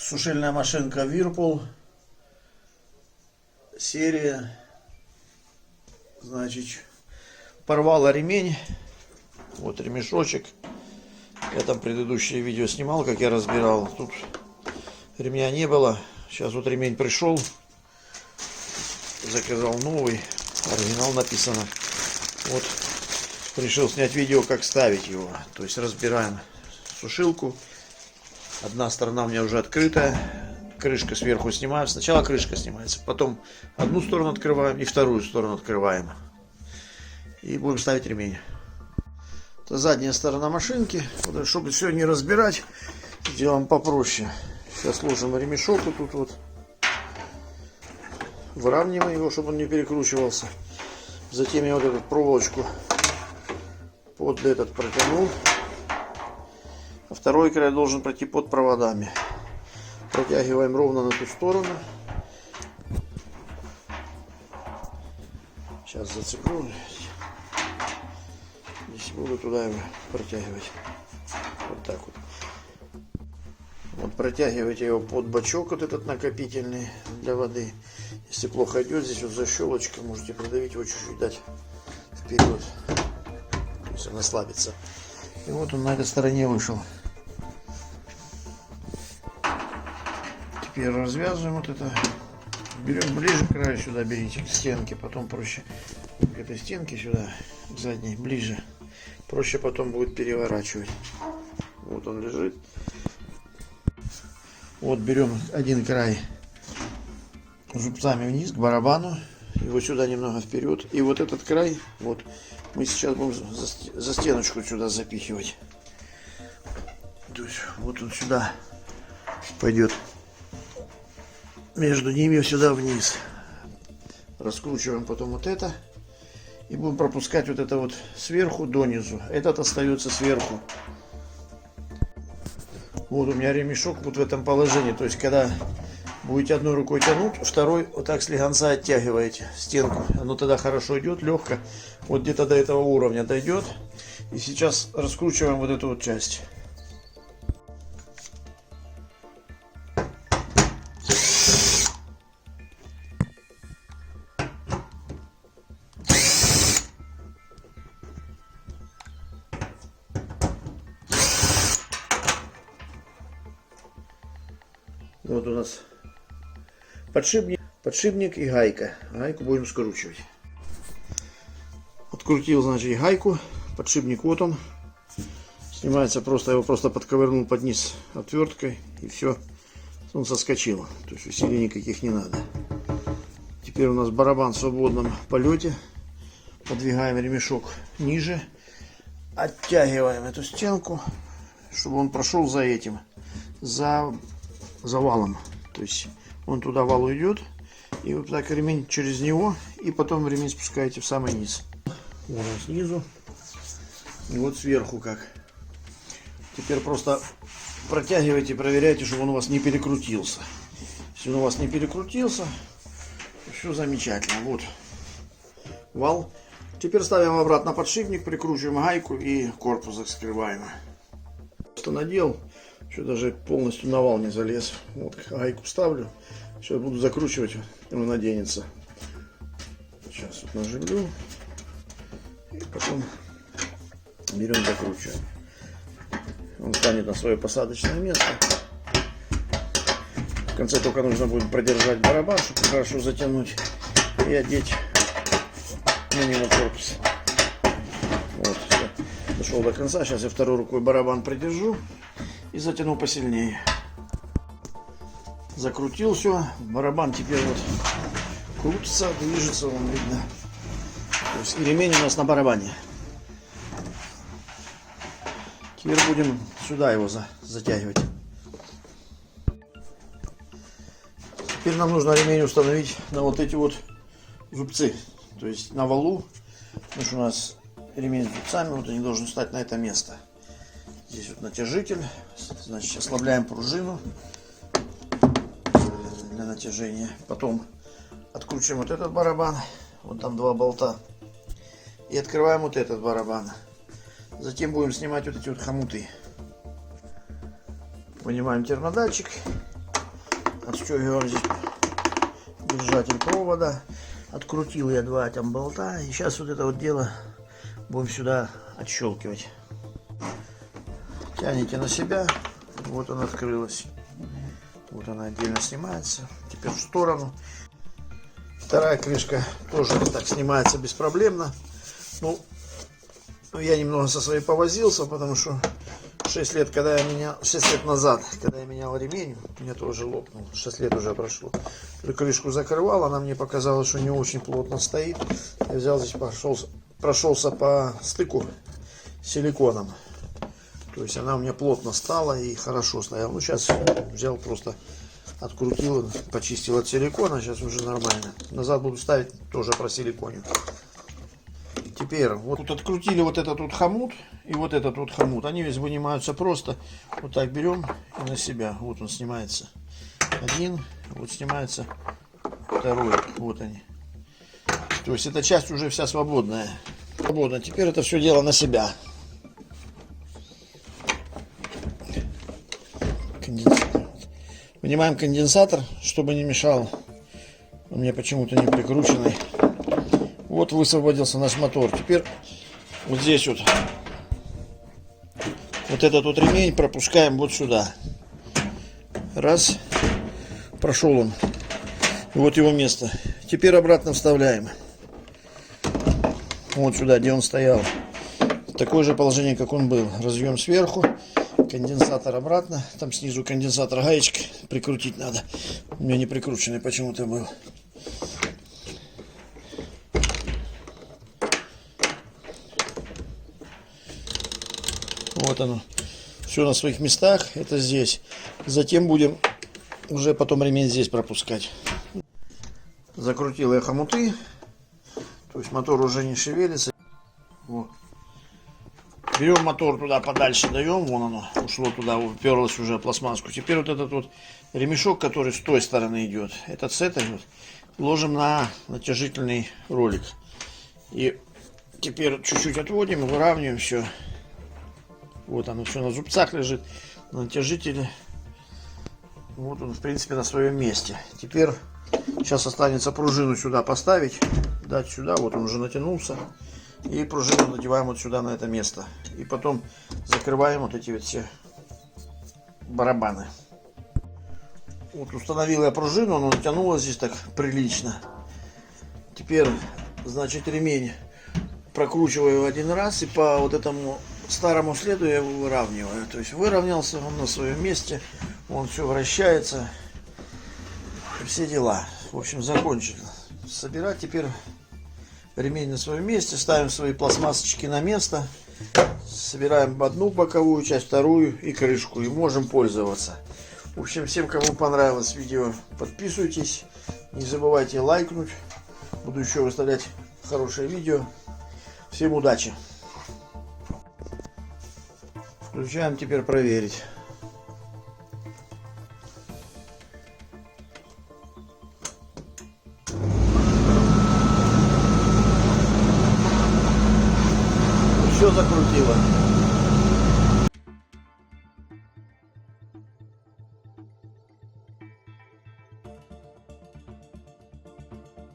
Сушильная машинка Whirlpool. Серия. Значит, порвала ремень. Вот ремешочек. Я там предыдущее видео снимал, как я разбирал. Тут ремня не было. Сейчас вот ремень пришел. Заказал новый. Оригинал написано. Вот. Решил снять видео, как ставить его. То есть разбираем сушилку. Одна сторона у меня уже открытая. Крышка сверху снимаем. Сначала крышка снимается. Потом одну сторону открываем и вторую сторону открываем. И будем ставить ремень. Это задняя сторона машинки. Вот, чтобы все не разбирать, сделаем попроще. Сейчас ложим ремешок вот тут вот. Выравниваем его, чтобы он не перекручивался. Затем я вот эту проволочку под этот протянул. А второй край должен пройти под проводами. Протягиваем ровно на ту сторону. Сейчас зацеплю. Здесь буду туда его протягивать. Вот так вот. Вот протягивайте его под бачок, вот этот накопительный для воды. Если плохо идет, здесь вот защелочка, можете придавить его чуть-чуть, дать вперед. То есть он ослабится. И вот он на этой стороне вышел. Теперь развязываем вот это. Берем ближе к краю, сюда берите, к стенке. Потом проще к этой стенке сюда, к задней, ближе. Проще потом будет переворачивать. Вот он лежит. Вот берем один край зубцами вниз к барабану. Его сюда немного вперед. И вот этот край, вот мы сейчас будем за стеночку сюда запихивать. То есть вот он сюда пойдет. Между ними сюда вниз. Раскручиваем потом вот это. И будем пропускать вот это вот сверху донизу. Этот остается сверху. Вот у меня ремешок вот в этом положении. То есть когда будете одной рукой тянуть, второй вот так слегонца оттягиваете стенку. Оно тогда хорошо идет, легко. Вот где-то до этого уровня дойдет. И сейчас раскручиваем вот эту вот часть. Вот у нас подшипник и гайка. Гайку будем скручивать. Открутил, значит, гайку. Подшипник вот он. Снимается просто, его просто подковырнул под низ отверткой. И все. Он соскочил. То есть усилий никаких не надо. Теперь у нас барабан в свободном полете. Подвигаем ремешок ниже. Оттягиваем эту стенку, чтобы он прошел за этим. За валом. То есть он туда вал уйдет. И вот так ремень через него. И потом ремень спускаете в самый низ. Вот он снизу. И вот сверху как. Теперь просто протягивайте, проверяйте, чтобы он у вас не перекрутился. Если он у вас не перекрутился, все замечательно. Вот вал. Теперь ставим обратно подшипник, прикручиваем гайку и корпус скрываем. Просто надел. Еще даже полностью на вал не залез. Вот гайку ставлю. Сейчас буду закручивать, он наденется. Сейчас вот наживлю. И потом берем, закручиваем. Он станет на свое посадочное место. В конце только нужно будет продержать барабан, чтобы хорошо затянуть. И одеть на него корпус. Вот, все. Дошел до конца. Сейчас я второй рукой барабан придержу. И затянул посильнее. Закрутил все. Барабан теперь вот крутится, движется, он видно. То есть и ремень у нас на барабане. Теперь будем сюда его затягивать. Теперь нам нужно ремень установить на вот эти вот зубцы. То есть на валу. Потому что у нас ремень с зубцами, вот они должны встать на это место. Здесь вот натяжитель, значит, ослабляем пружину для натяжения. Потом откручиваем вот этот барабан, вот там два болта, и открываем вот этот барабан. Затем будем снимать вот эти вот хомуты. Вынимаем термодатчик Отстегиваем здесь держатель провода. Открутил я 2 там болта. И сейчас вот это вот дело будем сюда отщелкивать. Тянете на себя. Вот она открылась. Вот она отдельно снимается. Теперь в сторону. Вторая крышка тоже так снимается беспроблемно. Ну, я немного со своей повозился, потому что 6 лет назад, когда я менял ремень, у меня тоже лопнул. 6 лет уже прошло. Крышку закрывал, она мне показалась, что не очень плотно стоит. Я взял здесь, прошелся по стыку силиконом. То есть она у меня плотно стала и хорошо стояла. Ну, сейчас взял, просто открутил, почистил от силикона, сейчас уже нормально. Назад буду ставить, тоже просиликоню. Теперь вот тут открутили вот этот вот хомут и вот этот вот хомут. Они весь вынимаются просто. Вот так берем и на себя. Вот он снимается. Один, вот снимается второй. Вот они. То есть эта часть уже вся свободная. Свободно. Теперь это все дело на себя. Конденсатор. Вынимаем конденсатор, чтобы не мешал. У меня почему-то не прикрученный. Вот высвободился наш мотор. Теперь вот здесь вот этот вот ремень пропускаем вот сюда. Раз. Прошел он. Вот его место. Теперь обратно вставляем. Вот сюда, где он стоял. Такое же положение, как он был. Разъем сверху. Конденсатор обратно. Там снизу конденсатор гаечкой прикрутить надо. У меня не прикрученный почему-то был. Вот оно. Все на своих местах. Это здесь. Затем будем уже потом ремень здесь пропускать. Закрутил я хомуты. То есть мотор уже не шевелится. Вот. Берем мотор туда подальше, даем. Вон оно ушло туда, уперлось уже пластмасску. Теперь вот этот вот ремешок, который с той стороны идет, этот с этой вот, ложим на натяжительный ролик. И теперь чуть-чуть отводим, выравниваем все. Вот оно все на зубцах лежит, на натяжителе. Вот он, в принципе, на своем месте. Теперь сейчас останется пружину сюда поставить, дать сюда. Вот он уже натянулся. И пружину надеваем вот сюда, на это место. И потом закрываем вот эти вот все барабаны. Вот установил я пружину, она натянулась здесь так прилично. Теперь, значит, ремень прокручиваю один раз и по вот этому старому следу я его выравниваю. То есть выровнялся он на своем месте, он все вращается, все дела. В общем, закончил собирать. Теперь ремень на своем месте, ставим свои пластмассочки на место, собираем одну боковую часть, вторую и крышку, и можем пользоваться. В общем, всем, кому понравилось видео, подписывайтесь, не забывайте лайкнуть, буду еще выставлять хорошее видео. Всем удачи! Включаем теперь проверить. Все закрутило.